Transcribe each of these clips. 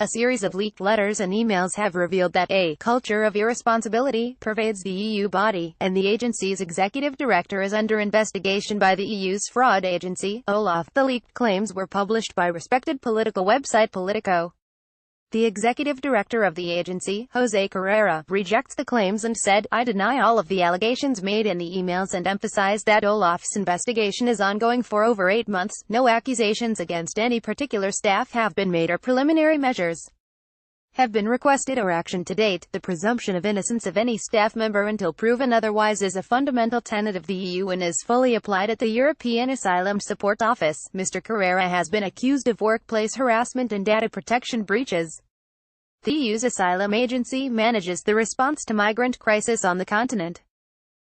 A series of leaked letters and emails have revealed that a culture of irresponsibility pervades the EU body, and the agency's executive director is under investigation by the EU's fraud agency, Olaf. The leaked claims were published by respected political website Politico. The executive director of the agency, José Carrera, rejects the claims and said, "I deny all of the allegations made in the emails and emphasize that Olaf's investigation is ongoing for over 8 months. No accusations against any particular staff have been made or preliminary measures have been requested or actioned to date. The presumption of innocence of any staff member until proven otherwise is a fundamental tenet of the EU and is fully applied at the European Asylum Support Office." Mr. Carrera has been accused of workplace harassment and data protection breaches. The EU's asylum agency manages the response to migrant crisis on the continent.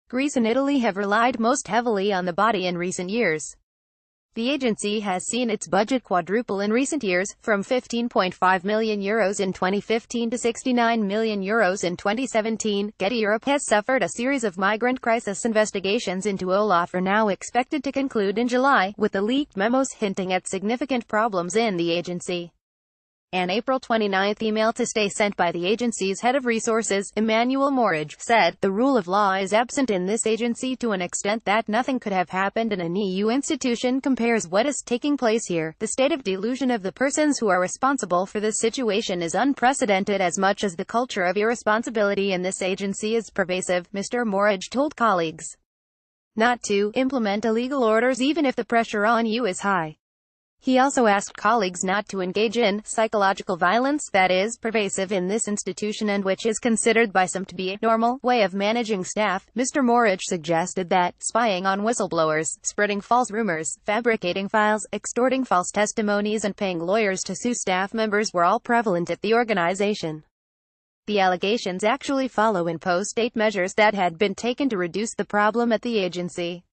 Greece and Italy have relied most heavily on the body in recent years. The agency has seen its budget quadruple in recent years, from €15.5 million in 2015 to €69 million in 2017. Getty Europe has suffered a series of migrant crisis investigations into Olaf are now expected to conclude in July, with the leaked memos hinting at significant problems in the agency. An April 29 email to Stay sent by the agency's head of resources, Emmanuel Morage, said, "The rule of law is absent in this agency to an extent that nothing could have happened in an EU institution compares what is taking place here. The state of delusion of the persons who are responsible for this situation is unprecedented as much as the culture of irresponsibility in this agency is pervasive." Mr. Morage told colleagues not to implement illegal orders even if the pressure on you is high. He also asked colleagues not to engage in psychological violence that is pervasive in this institution and which is considered by some to be a normal way of managing staff. Mr. Morage suggested that spying on whistleblowers, spreading false rumors, fabricating files, extorting false testimonies and paying lawyers to sue staff members were all prevalent at the organization. The allegations actually follow in post-date measures that had been taken to reduce the problem at the agency.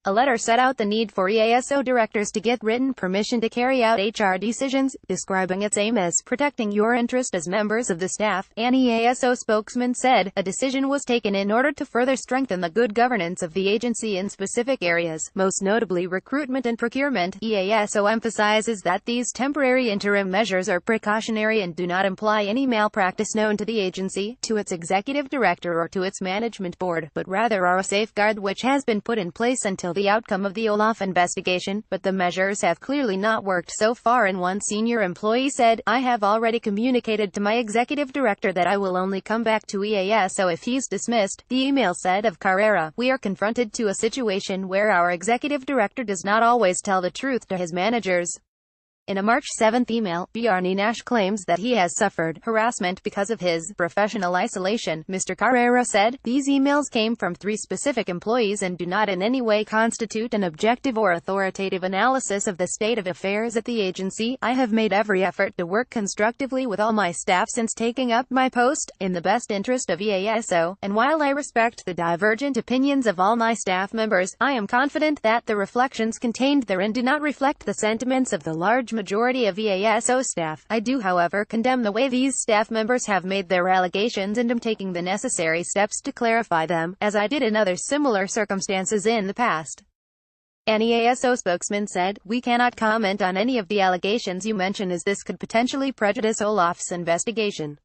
A letter set out the need for EASO directors to get written permission to carry out HR decisions, describing its aim as protecting your interest as members of the staff. An EASO spokesman said, "A decision was taken in order to further strengthen the good governance of the agency in specific areas, most notably recruitment and procurement." EASO emphasizes that these temporary interim measures are precautionary and do not imply any malpractice known to the agency, to its executive director or to its management board, but rather are a safeguard which has been put in place until the outcome of the Olaf investigation. But the measures have clearly not worked so far, and one senior employee said, "I have already communicated to my executive director that I will only come back to EASO if he's dismissed." The email said of Carrera, "We are confronted to a situation where our executive director does not always tell the truth to his managers." In a March 7 email, Bjarni Nash claims that he has suffered harassment because of his professional isolation. Mr. Carrera said, "These emails came from 3 specific employees and do not in any way constitute an objective or authoritative analysis of the state of affairs at the agency. I have made every effort to work constructively with all my staff since taking up my post, in the best interest of EASO, and while I respect the divergent opinions of all my staff members, I am confident that the reflections contained therein do not reflect the sentiments of the large majority of EASO staff. I do, however, condemn the way these staff members have made their allegations and am taking the necessary steps to clarify them, as I did in other similar circumstances in the past." An EASO spokesman said, "We cannot comment on any of the allegations you mention as this could potentially prejudice Olaf's investigation."